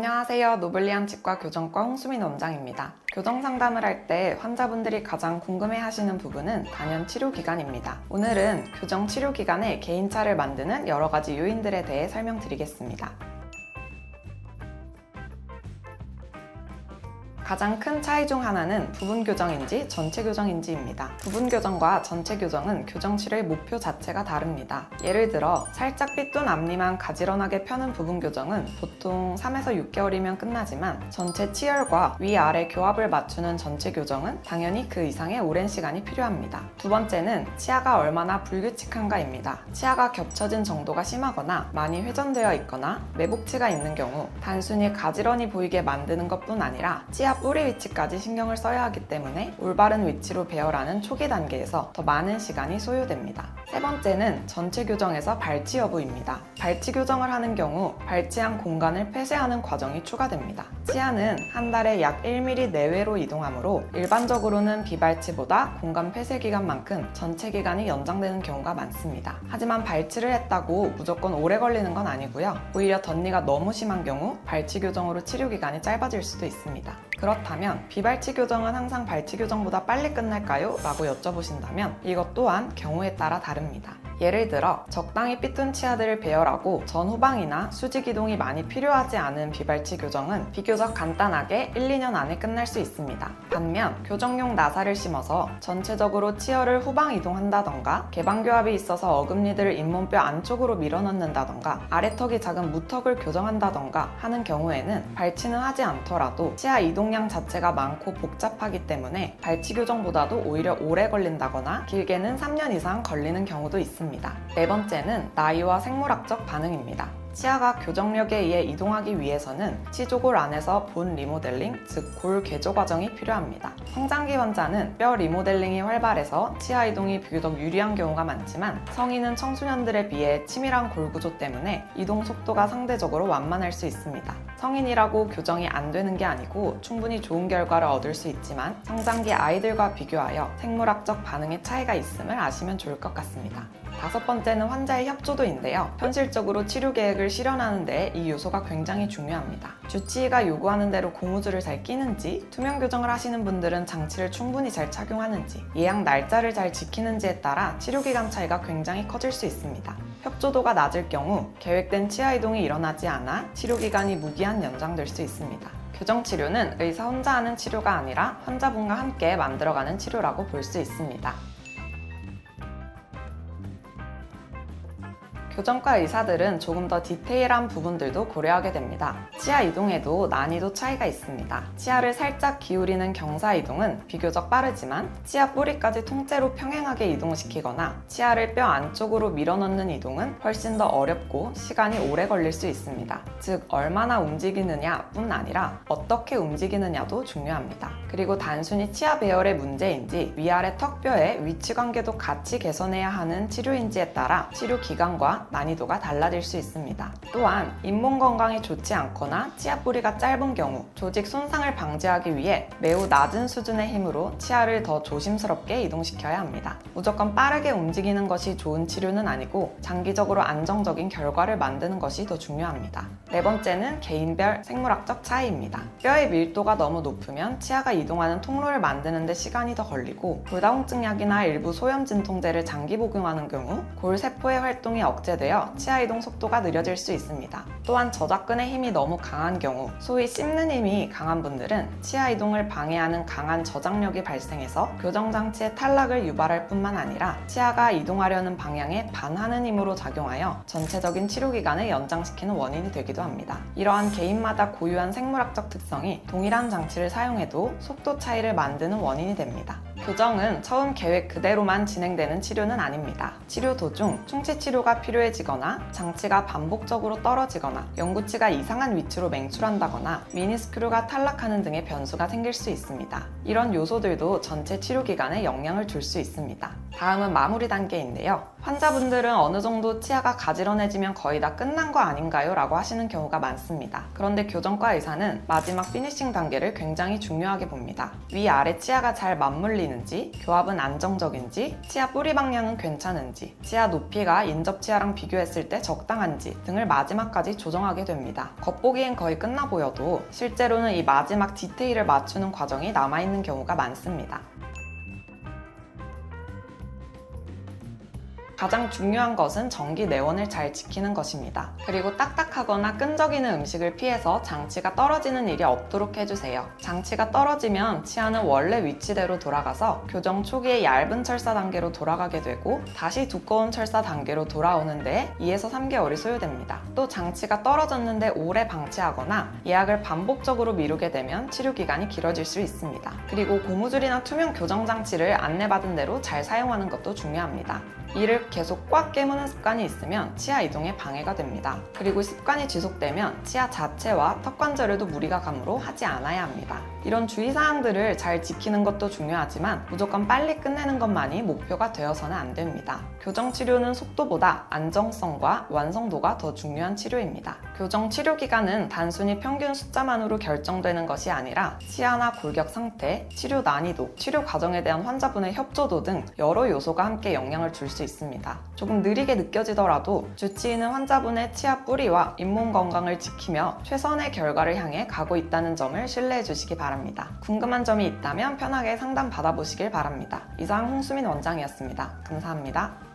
안녕하세요. 노블리안 치과 교정과 홍수민 원장입니다. 교정 상담을 할 때 환자분들이 가장 궁금해하시는 부분은 단연 치료 기간입니다. 오늘은 교정 치료 기간에 개인차를 만드는 여러 가지 요인들에 대해 설명드리겠습니다. 가장 큰 차이 중 하나는 부분 교정인지 전체 교정인지입니다. 부분 교정과 전체 교정은 교정 치료의 목표 자체가 다릅니다. 예를 들어 살짝 삐뚤 앞니만 가지런하게 펴는 부분 교정은 보통 3에서 6개월이면 끝나지만 전체 치열과 위아래 교합을 맞추는 전체 교정은 당연히 그 이상의 오랜 시간이 필요합니다. 두 번째는 치아가 얼마나 불규칙한가입니다. 치아가 겹쳐진 정도가 심하거나 많이 회전되어 있거나 매복치가 있는 경우 단순히 가지런히 보이게 만드는 것뿐 아니라 치아 뿌리 위치까지 신경을 써야 하기 때문에 올바른 위치로 배열하는 초기 단계에서 더 많은 시간이 소요됩니다. 세 번째는 전체 교정에서 발치 여부입니다. 발치 교정을 하는 경우 발치한 공간을 폐쇄하는 과정이 추가됩니다. 치아는 한 달에 약 1mm 내외로 이동하므로 일반적으로는 비발치보다 공간 폐쇄 기간만큼 전체 기간이 연장되는 경우가 많습니다. 하지만 발치를 했다고 무조건 오래 걸리는 건 아니고요. 오히려 덧니가 너무 심한 경우 발치 교정으로 치료 기간이 짧아질 수도 있습니다. 그렇다면 비발치 교정은 항상 발치 교정보다 빨리 끝날까요? 라고 여쭤보신다면 이것 또한 경우에 따라 다릅니다. 예를 들어 적당히 삐뚤 치아들을 배열하고 전후방이나 수직 이동이 많이 필요하지 않은 비발치 교정은 비교적 간단하게 1, 2년 안에 끝날 수 있습니다. 반면 교정용 나사를 심어서 전체적으로 치열을 후방 이동한다던가 개방교합이 있어서 어금니들을 잇몸뼈 안쪽으로 밀어넣는다던가 아래턱이 작은 무턱을 교정한다던가 하는 경우에는 발치는 하지 않더라도 치아 이동량 자체가 많고 복잡하기 때문에 발치 교정보다도 오히려 오래 걸린다거나 길게는 3년 이상 걸리는 경우도 있습니다. 네 번째는 나이와 생물학적 반응입니다. 치아가 교정력에 의해 이동하기 위해서는 치조골 안에서 본 리모델링, 즉 골 개조 과정이 필요합니다. 성장기 환자는 뼈 리모델링이 활발해서 치아 이동이 비교적 유리한 경우가 많지만 성인은 청소년들에 비해 치밀한 골 구조 때문에 이동 속도가 상대적으로 완만할 수 있습니다. 성인이라고 교정이 안 되는 게 아니고 충분히 좋은 결과를 얻을 수 있지만 성장기 아이들과 비교하여 생물학적 반응의 차이가 있음을 아시면 좋을 것 같습니다. 다섯 번째는 환자의 협조도인데요. 현실적으로 치료 계획을 실현하는 데 이 요소가 굉장히 중요합니다. 주치의가 요구하는 대로 고무줄을 잘 끼는지, 투명 교정을 하시는 분들은 장치를 충분히 잘 착용하는지, 예약 날짜를 잘 지키는지에 따라 치료 기간 차이가 굉장히 커질 수 있습니다. 협조도가 낮을 경우 계획된 치아 이동이 일어나지 않아 치료 기간이 무기한 연장될 수 있습니다. 교정 치료는 의사 혼자 하는 치료가 아니라 환자분과 함께 만들어가는 치료라고 볼 수 있습니다. 교정과 의사들은 조금 더 디테일한 부분들도 고려하게 됩니다. 치아 이동에도 난이도 차이가 있습니다. 치아를 살짝 기울이는 경사 이동은 비교적 빠르지만 치아 뿌리까지 통째로 평행하게 이동시키거나 치아를 뼈 안쪽으로 밀어넣는 이동은 훨씬 더 어렵고 시간이 오래 걸릴 수 있습니다. 즉 얼마나 움직이느냐 뿐 아니라 어떻게 움직이느냐도 중요합니다. 그리고 단순히 치아 배열의 문제인지 위아래 턱뼈의 위치 관계도 같이 개선해야 하는 치료인지에 따라 치료 기간과 난이도가 달라질 수 있습니다. 또한 잇몸 건강이 좋지 않거나 치아 뿌리가 짧은 경우 조직 손상을 방지하기 위해 매우 낮은 수준의 힘으로 치아를 더 조심스럽게 이동시켜야 합니다. 무조건 빠르게 움직이는 것이 좋은 치료는 아니고 장기적으로 안정적인 결과를 만드는 것이 더 중요합니다. 네 번째는 개인별 생물학적 차이입니다. 뼈의 밀도가 너무 높으면 치아가 이동하는 통로를 만드는 데 시간이 더 걸리고 골다공증약이나 일부 소염 진통제를 장기 복용하는 경우 골세포의 활동이 억제되어 치아 이동 속도가 느려질 수 있습니다. 또한 저작근의 힘이 너무 강한 경우, 소위 씹는 힘이 강한 분들은 치아 이동을 방해하는 강한 저장력이 발생해서 교정장치의 탈락을 유발할 뿐만 아니라 치아가 이동하려는 방향에 반하는 힘으로 작용하여 전체적인 치료 기간을 연장시키는 원인이 되기도 합니다. 이러한 개인마다 고유한 생물학적 특성이 동일한 장치를 사용해도 속도 차이를 만드는 원인이 됩니다. 교정은 처음 계획 그대로만 진행되는 치료는 아닙니다. 치료 도중 충치 치료가 필요해지거나 장치가 반복적으로 떨어지거나 연구치가 이상한 위치로 맹출한다거나 미니스크류가 탈락하는 등의 변수가 생길 수 있습니다. 이런 요소들도 전체 치료 기간에 영향을 줄 수 있습니다. 다음은 마무리 단계인데요. 환자분들은 어느 정도 치아가 가지런해지면 거의 다 끝난 거 아닌가요? 라고 하시는 경우가 많습니다. 그런데 교정과 의사는 마지막 피니싱 단계를 굉장히 중요하게 봅니다. 위아래 치아가 잘 맞물리는 있는지, 교합은 안정적인지, 치아 뿌리 방향은 괜찮은지, 치아 높이가 인접 치아랑 비교했을 때 적당한지 등을 마지막까지 조정하게 됩니다. 겉보기엔 거의 끝나 보여도 실제로는 이 마지막 디테일을 맞추는 과정이 남아있는 경우가 많습니다. 가장 중요한 것은 전기 내원을 잘 지키는 것입니다. 그리고 딱딱하거나 끈적이는 음식을 피해서 장치가 떨어지는 일이 없도록 해주세요. 장치가 떨어지면 치아는 원래 위치대로 돌아가서 교정 초기에 얇은 철사 단계로 돌아가게 되고 다시 두꺼운 철사 단계로 돌아오는데 2에서 3개월이 소요됩니다. 또 장치가 떨어졌는데 오래 방치하거나 예약을 반복적으로 미루게 되면 치료 기간이 길어질 수 있습니다. 그리고 고무줄이나 투명 교정 장치를 안내받은 대로 잘 사용하는 것도 중요합니다. 이를 계속 꽉 깨무는 습관이 있으면 치아 이동에 방해가 됩니다. 그리고 습관이 지속되면 치아 자체와 턱 관절에도 무리가 가므로 하지 않아야 합니다. 이런 주의사항들을 잘 지키는 것도 중요하지만 무조건 빨리 끝내는 것만이 목표가 되어서는 안 됩니다. 교정 치료는 속도보다 안정성과 완성도가 더 중요한 치료입니다. 교정 치료 기간은 단순히 평균 숫자만으로 결정되는 것이 아니라 치아나 골격 상태, 치료 난이도, 치료 과정에 대한 환자분의 협조도 등 여러 요소가 함께 영향을 줄 수 있습니다. 조금 느리게 느껴지더라도 주치의는 환자분의 치아 뿌리와 잇몸 건강을 지키며 최선의 결과를 향해 가고 있다는 점을 신뢰해 주시기 바랍니다. 궁금한 점이 있다면 편하게 상담 받아보시길 바랍니다. 이상 홍수민 원장이었습니다. 감사합니다.